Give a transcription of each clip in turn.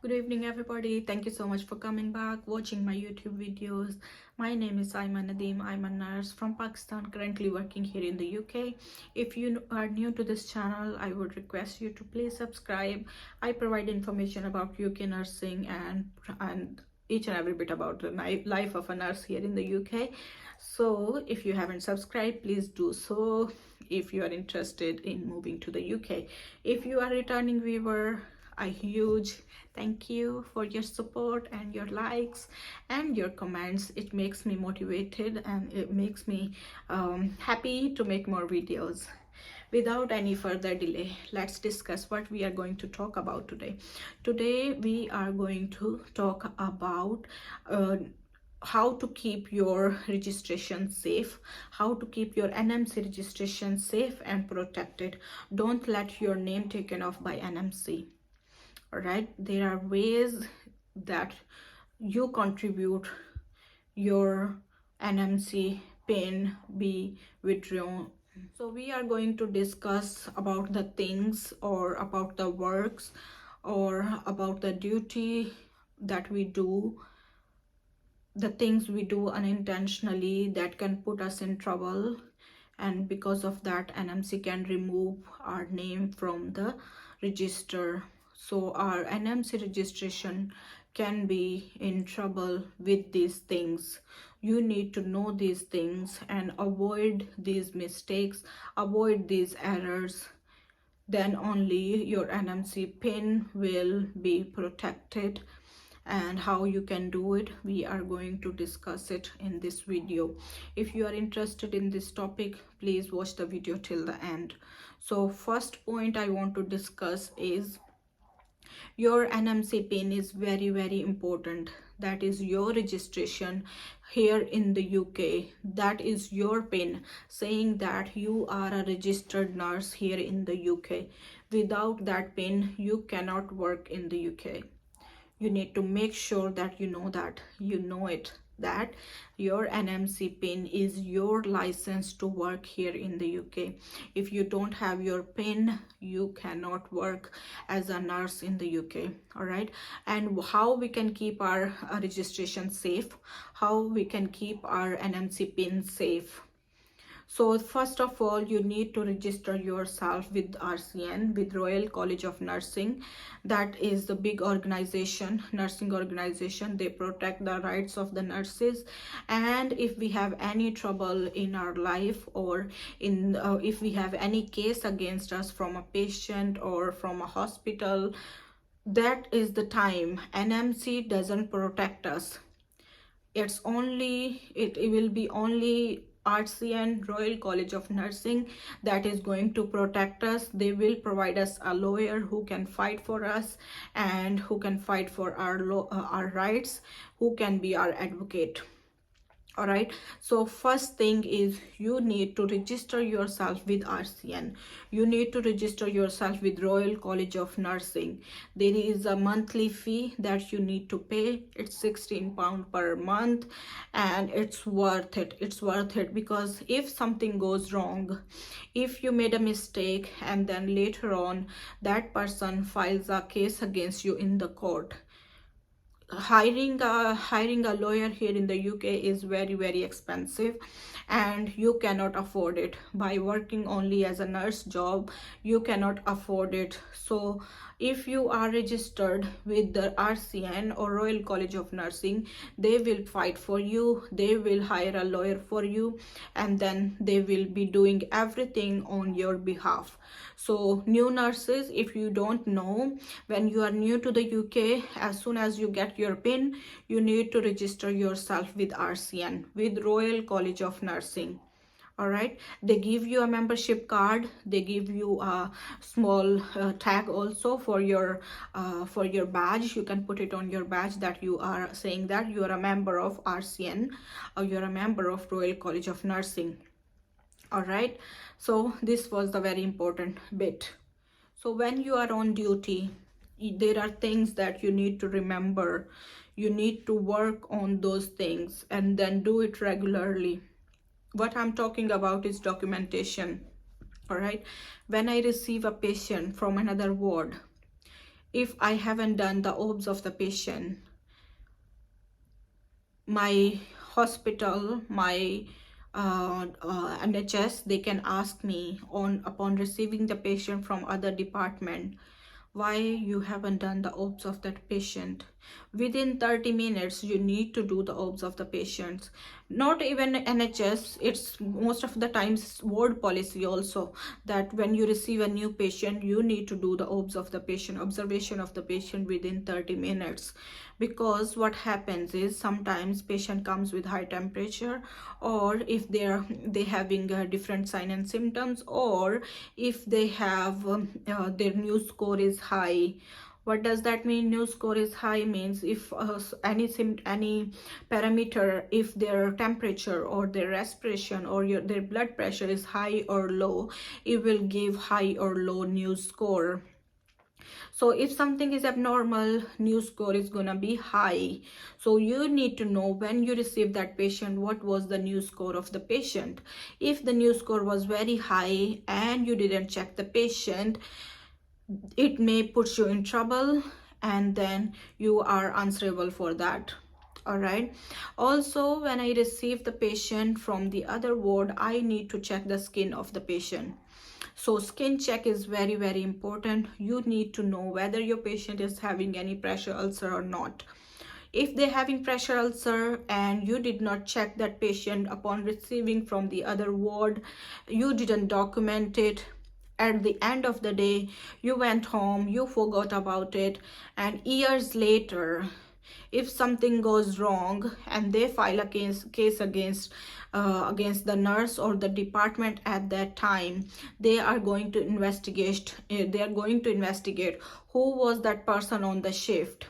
Good evening, everybody. Thank you so much for coming back, watching my YouTube videos. My name is Saima. I'm a nurse from Pakistan, currently working here in the UK. If you are new to this channel, I would request you to please subscribe. I provide information about UK nursing and each and every bit about the life of a nurse here in the UK. So if you haven't subscribed, please do so if you are interested in moving to the UK. If you are a returning viewer, a huge thank you for your support and your likes and your comments. It makes me motivated and it makes me happy to make more videos. Without any further delay, let's discuss what we are going to talk about today. Today we are going to talk about how to keep your registration safe, how to keep your NMC registration safe and protected. Don't let your name taken off by NMC. All right, there are ways that you contribute your NMC pin be withdrawn. So we are going to discuss about the things or about the works or about the duty that we do, the things we do unintentionally that can put us in trouble, and because of that NMC can remove our name from the register. So our NMC registration can be in trouble with these things. You need to know these things and avoid these mistakes, avoid these errors. Then only your NMC pin will be protected. And how you can do it, we are going to discuss it in this video. If you are interested in this topic, please watch the video till the end. So first point I want to discuss is your NMC pin is very important. That is your registration here in the UK. That is your pin saying that you are a registered nurse here in the UK. Without that pin, you cannot work in the UK. You need to make sure that you know it, that your NMC pin is your license to work here in the UK. If you don't have your pin, you cannot work as a nurse in the UK. All right, and how we can keep our registration safe, how we can keep our NMC pin safe. So first of all, you need to register yourself with RCN, with Royal College of Nursing. That is the big organization, nursing organization. They protect the rights of the nurses. And if we have any trouble in our life, or if we have any case against us from a patient or from a hospital, that is the time NMC doesn't protect us. It will be only RCN, Royal College of Nursing, that is going to protect us. They will provide us a lawyer who can fight for us and who can fight for our rights, who can be our advocate. All right, so first thing is you need to register yourself with RCN. You need to register yourself with Royal College of Nursing. There is a monthly fee that you need to pay. It's £16 per month, and it's worth it. It's worth it because if something goes wrong, if you made a mistake and then later on that person files a case against you in the court, hiring a lawyer here in the UK is very expensive, and you cannot afford it. By working only as a nurse job, you cannot afford it. So if you are registered with the RCN or Royal College of Nursing, they will fight for you, they will hire a lawyer for you, and then they will be doing everything on your behalf. So new nurses, if you don't know, when you are new to the UK, as soon as you get your pin, you need to register yourself with RCN, with Royal College of Nursing. All right, they give you a membership card, they give you a small tag also for your badge. You can put it on your badge that you are saying that you are a member of RCN or you're a member of Royal College of Nursing. All right, so this was the very important bit. So when you are on duty, there are things that you need to remember. You need to work on those things and then do it regularly. What I'm talking about is documentation. All right, when I receive a patient from another ward, if I haven't done the OBS of the patient, my hospital, my NHS, they can ask me upon receiving the patient from other department, why you haven't done the OBS of that patient. Within 30 minutes you need to do the OBS of the patients. Not even NHS, it's most of the times ward policy also, that when you receive a new patient you need to do the OBS of the patient, observation of the patient, within 30 minutes. Because what happens is sometimes patient comes with high temperature, or if they having different sign and symptoms, or if they have their new score is high. What does that mean? New score is high means if any parameter, if their temperature or their respiration or their blood pressure is high or low, it will give high or low new score. So if something is abnormal, new score is gonna be high. So you need to know when you receive that patient, what was the new score of the patient. If the new score was very high and you didn't check the patient, it may put you in trouble, and then you are answerable for that. All right. Also, when I receive the patient from the other ward, I need to check the skin of the patient. So skin check is very, very important. You need to know whether your patient is having any pressure ulcer or not. If they're having pressure ulcer and you did not check that patient upon receiving from the other ward, you didn't document it, at the end of the day you went home, you forgot about it, and years later if something goes wrong and they file a case against the nurse or the department at that time, they are going to investigate who was that person on the shift.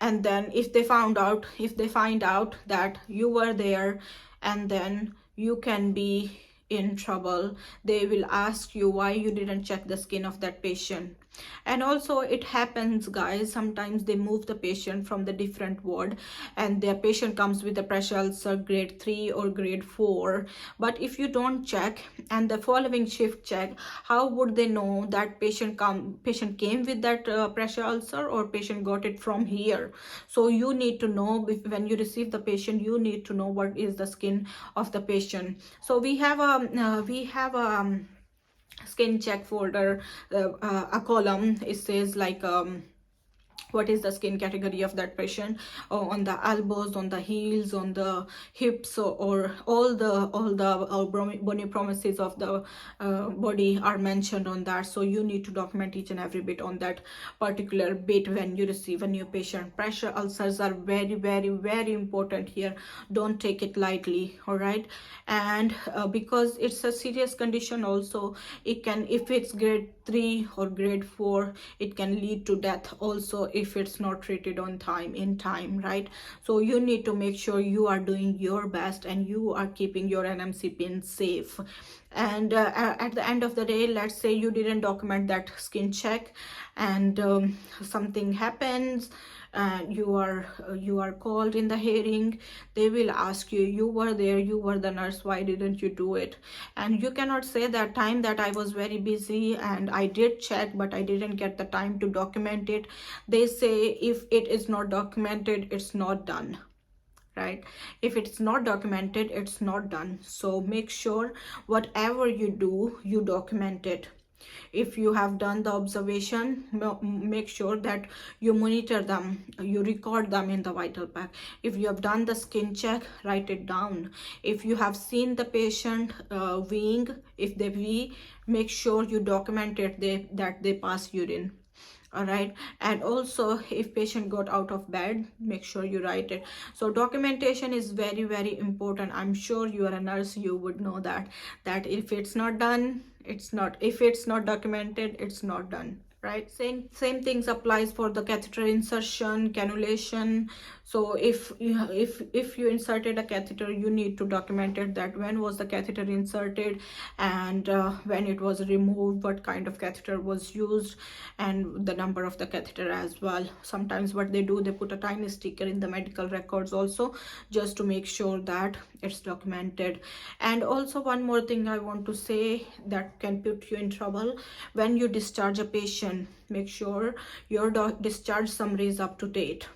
And then if they find out that you were there, and then you can be in trouble. They will ask you why you didn't check the skin of that patient. And also it happens, guys, sometimes they move the patient from the different ward and their patient comes with a pressure ulcer grade 3 or grade 4. But if you don't check and the following shift check, how would they know that patient came with that pressure ulcer or patient got it from here? So you need to know, when you receive the patient, you need to know what is the skin of the patient. So we have a skin check folder, a column. It says like what is the skin category of that patient, on the elbows, on the heels, on the hips, or all the bony promises of the body are mentioned on that. So you need to document each and every bit on that particular bit when you receive a new patient. Pressure ulcers are very, very, very important here. Don't take it lightly. All right. And because it's a serious condition also, it can, if it's grade 3 or grade 4, it can lead to death also if it's not treated on time, in time, right? So you need to make sure you are doing your best and you are keeping your NMC pin safe. And at the end of the day, let's say you didn't document that skin check, and something happens, and you are called in the hearing. They will ask you, you were there, you were the nurse, why didn't you do it? And you cannot say that time that I was very busy and I did check but I didn't get the time to document it. They say if it is not documented, it's not done, right? If it's not documented, it's not done. So make sure whatever you do, you document it. If you have done the observation, make sure that you monitor them, you record them in the vital pack. If you have done the skin check, write it down. If you have seen the patient weeing, if they wee, make sure you document it, that they pass urine. All right. And also if patient got out of bed, make sure you write it. So documentation is very, very important. I'm sure you are a nurse, you would know that if it's not done, it's not, if it's not documented, it's not done, right? Same things applies for the catheter insertion, cannulation. So if you inserted a catheter, you need to document it, that when was the catheter inserted, and when it was removed, what kind of catheter was used, and the number of the catheter as well. Sometimes what they do, they put a tiny sticker in the medical records also, just to make sure that it's documented. And also one more thing I want to say that can put you in trouble: when you discharge a patient, make sure your discharge summary is up to date.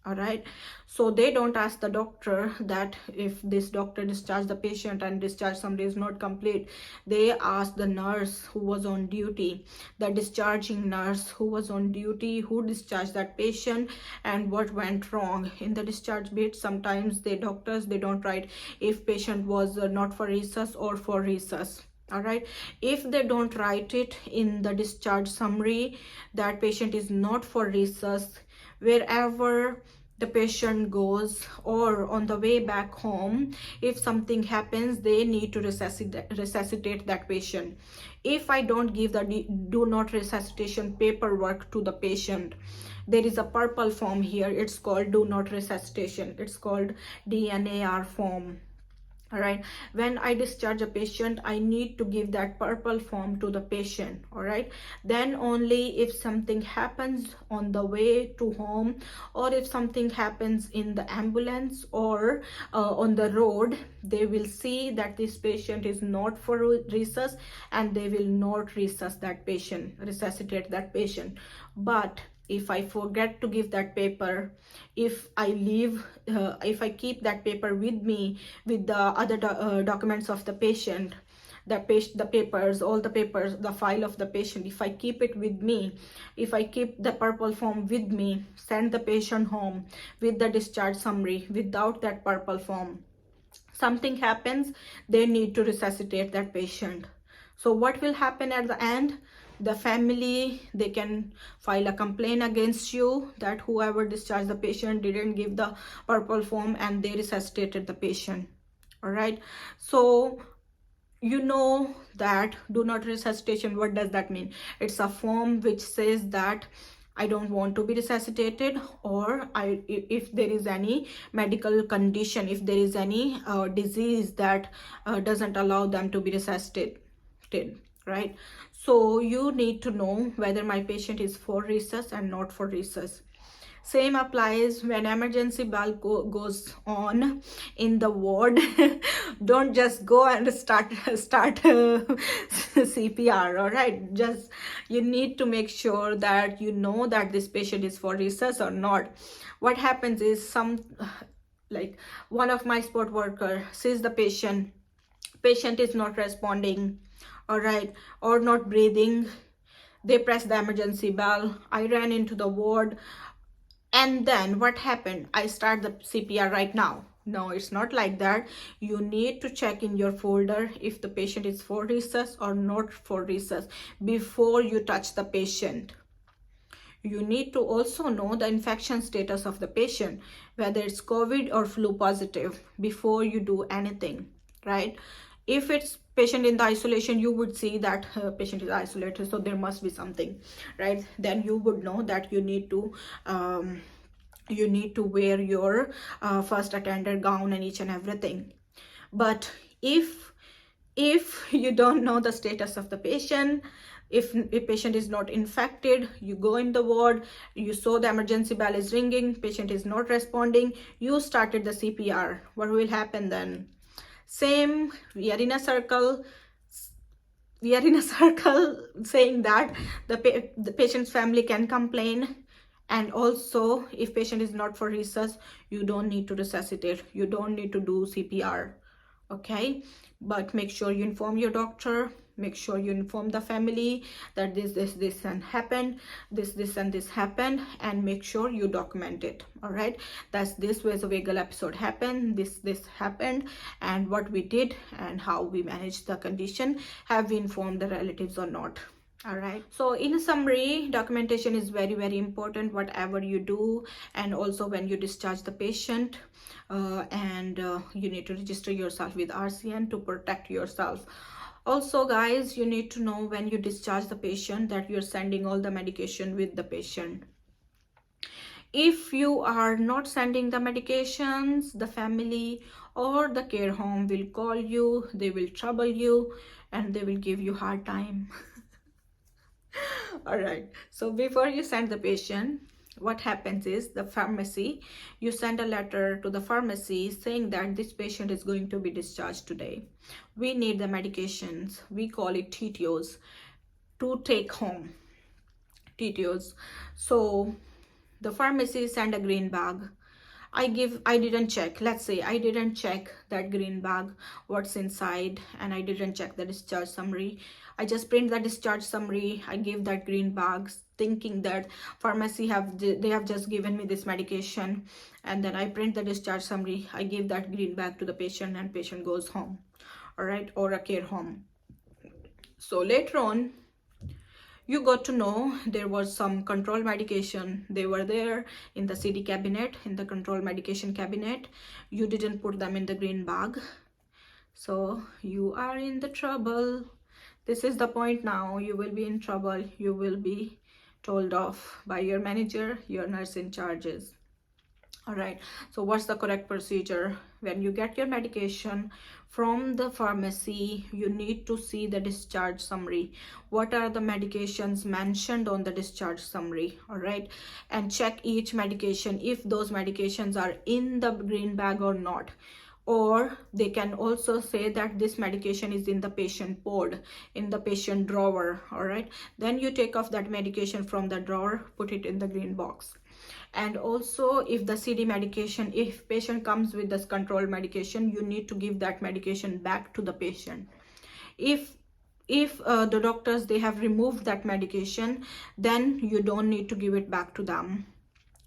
All right, so they don't ask the doctor that if this doctor discharged the patient and discharge summary is not complete. They ask the nurse who was on duty, the discharging nurse who was on duty, who discharged that patient and what went wrong in the discharge bit. Sometimes the doctors, they don't write if patient was not for resus or for resus. All right, if they don't write it in the discharge summary that patient is not for resus, wherever the patient goes or on the way back home, if something happens, they need to resuscitate that patient. If I don't give the do not resuscitation paperwork to the patient, there is a purple form here, it's called do not resuscitation, it's called DNAR form. All right, when I discharge a patient, I need to give that purple form to the patient. All right, then only if something happens on the way to home, or if something happens in the ambulance or on the road, they will see that this patient is not for resus, and they will not resuscitate that patient. But if I forget to give that paper, if I keep that paper with me with the other documents of the patient, the papers, all the papers, the file of the patient, if I keep it with me, if I keep the purple form with me, send the patient home with the discharge summary without that purple form, something happens, they need to resuscitate that patient. So what will happen at the end? The family, they can file a complaint against you that whoever discharged the patient didn't give the purple form and they resuscitated the patient. All right, so you know that do not resuscitation, what does that mean? It's a form which says that I don't want to be resuscitated, or if there is any medical condition, if there is any disease that doesn't allow them to be resuscitated, right? So you need to know whether my patient is for resus and not for resus. Same applies when emergency bell goes on in the ward. Don't just go and start CPR. All right, just you need to make sure that you know that this patient is for resus or not. What happens is like one of my support worker sees the patient is not responding, all right, or not breathing. They press the emergency bell. I ran into the ward. And then what happened? I start the CPR right now. No, it's not like that. You need to check in your folder if the patient is for resus or not for resus before you touch the patient. You need to also know the infection status of the patient, whether it's COVID or flu positive, before you do anything, right? If it's patient in the isolation, you would see that patient is isolated, so there must be something, right? Then you would know that you need to wear your first attender gown and each and everything. But if you don't know the status of the patient, if a patient is not infected, you go in the ward, you saw the emergency bell is ringing, patient is not responding, you started the CPR, what will happen then? Same, we are in a circle saying that the patient's family can complain. And also, if patient is not for resus, you don't need to resuscitate, you don't need to do CPR, okay? But make sure you inform your doctor, make sure you inform the family that this and happened, this and this happened, and make sure you document it. All right, that's this vasovagal episode happened, this happened, and what we did and how we managed the condition. Have we informed the relatives or not? All right, so in summary, documentation is very, very important whatever you do, and also when you discharge the patient, and you need to register yourself with RCN to protect yourself. Also guys, you need to know when you discharge the patient that you're sending all the medication with the patient. If you are not sending the medications, the family or the care home will call you, they will trouble you, and they will give you hard time. All right, so before you send the patient, what happens is the pharmacy, you send a letter to the pharmacy saying that this patient is going to be discharged today. We need the medications, we call it TTOs, to take home. TTOs. So the pharmacy send a green bag. I didn't check, let's say I didn't check that green bag, what's inside, and I didn't check the discharge summary. I just print the discharge summary, I give that green bag thinking that pharmacy they have just given me this medication, and then I print the discharge summary, I give that green bag to the patient, and patient goes home, all right, or a care home. So later on, you got to know there was some control medication. They were there in the CD cabinet, in the control medication cabinet. You didn't put them in the green bag. So you are in the trouble. This is the point now. You will be in trouble. You will be told off by your manager, your nurse in charges. All right, so what's the correct procedure? When you get your medication from the pharmacy, you need to see the discharge summary. What are the medications mentioned on the discharge summary? All right, and check each medication if those medications are in the green bag or not. Or they can also say that this medication is in the patient pod, in the patient drawer. All right, then you take off that medication from the drawer, put it in the green box. And also, if the CD medication, if patient comes with this controlled medication, you need to give that medication back to the patient. If the doctors, they have removed that medication, then you don't need to give it back to them.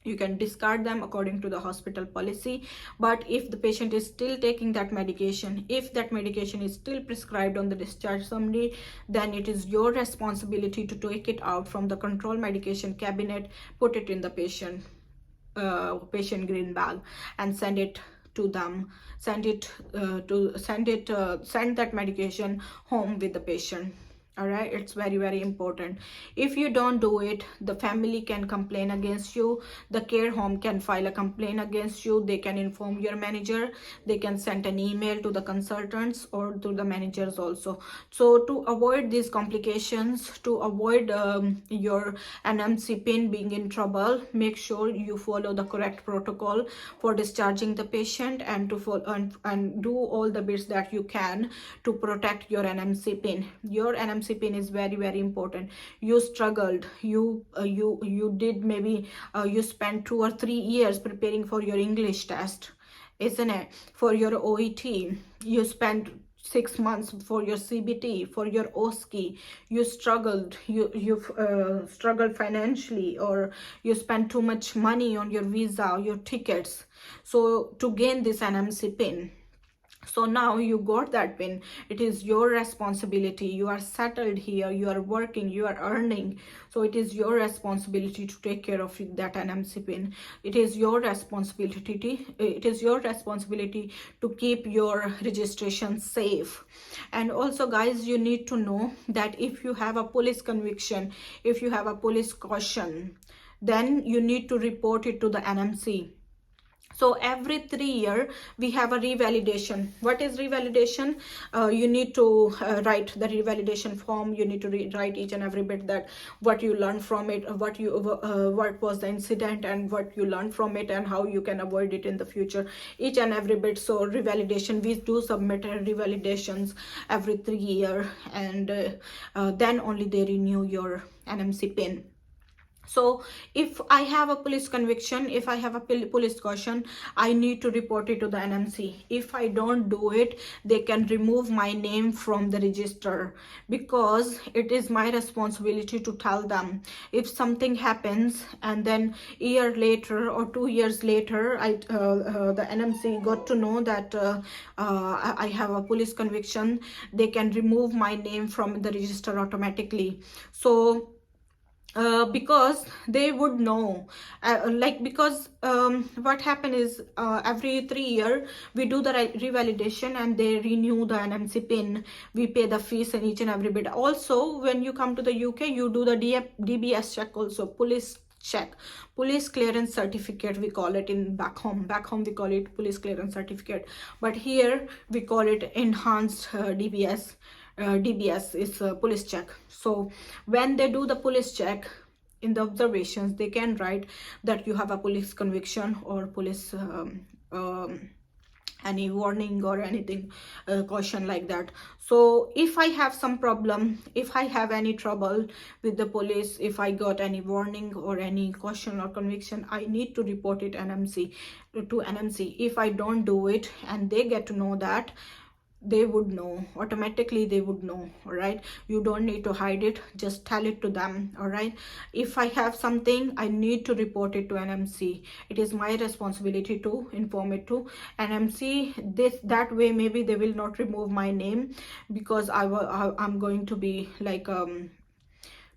You can discard them according to the hospital policy. But if the patient is still taking that medication, if that medication is still prescribed on the discharge summary, then it is your responsibility to take it out from the control medication cabinet, put it in the patient green bag, and send it to them. Send that medication home with the patient. All right, it's very, very important. If you don't do it, the family can complain against you, the care home can file a complaint against you, they can inform your manager, they can send an email to the consultants or to the managers also. So to avoid these complications, to avoid your NMC pin being in trouble, make sure you follow the correct protocol for discharging the patient, and to follow and do all the bits that you can to protect your NMC pin. Your NMC pin is very, very important. You struggled, you did maybe you spent 2 or 3 years preparing for your English test, isn't it? For your OET, you spent 6 months for your CBT, for your OSCE. You struggled, you've struggled financially, or you spent too much money on your visa, your tickets, so to gain this NMC pin. So now you got that pin, it is your responsibility. You are settled here, you are working, you are earning, so it is your responsibility to take care of that NMC pin. It is your responsibility to keep your registration safe. And also guys, you need to know that if you have a police conviction, if you have a police caution, then you need to report it to the NMC. So every 3 years we have a revalidation. What is revalidation? You need to write the revalidation form. You need to write each and every bit, that what you learned from it, what was the incident, and what you learned from it, and how you can avoid it in the future, each and every bit. So revalidation, we do submit revalidations every 3 years, and then only they renew your NMC pin. So if I have a police conviction, if I have a police caution, I need to report it to the NMC. If I don't do it, they can remove my name from the register, because it is my responsibility to tell them. If something happens and then a year later or 2 years later, the NMC got to know that I have a police conviction, they can remove my name from the register automatically. So because they would know, because what happened is, every 3 years we do the revalidation and they renew the NMC pin. We pay the fees and each and every bit. Also, when you come to the UK, you do the DBS check also, police check, police clearance certificate we call it. In back home we call it police clearance certificate, but here we call it enhanced DBS. DBS is a police check. So when they do the police check, in the observations they can write that you have a police conviction or police any warning or anything, caution like that. So if I have some problem, if I have any trouble with the police, if I got any warning or any caution or conviction, I need to report it NMC to NMC. If I don't do it and they get to know that, they would know automatically, they would know. All right, you don't need to hide it, just tell it to them. All right, if I have something, I need to report it to NMC. It is my responsibility to inform it to NMC. This that way maybe they will not remove my name, because I'm going to be like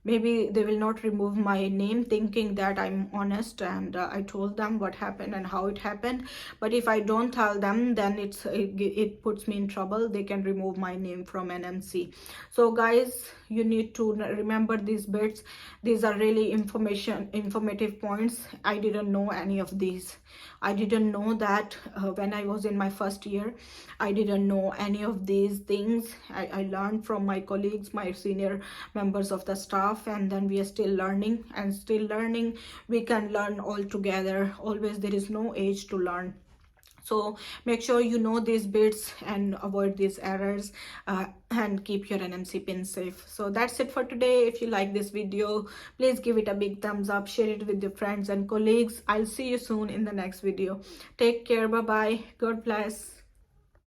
maybe they will not remove my name thinking that I'm honest and I told them what happened and how it happened. But if I don't tell them, then it puts me in trouble. They can remove my name from NMC. So guys, you need to remember these bits. These are really informative points. I didn't know any of these. I didn't know that when I was in my first year. I didn't know any of these things. I learned from my colleagues, my senior members of the staff, and then we are still learning and still learning. We can learn all together. Always, there is no age to learn. So make sure you know these bits and avoid these errors, and keep your NMC pin safe. So that's it for today. If you like this video, please give it a big thumbs up, share it with your friends and colleagues. I'll see you soon in the next video. Take care. Bye bye. God bless.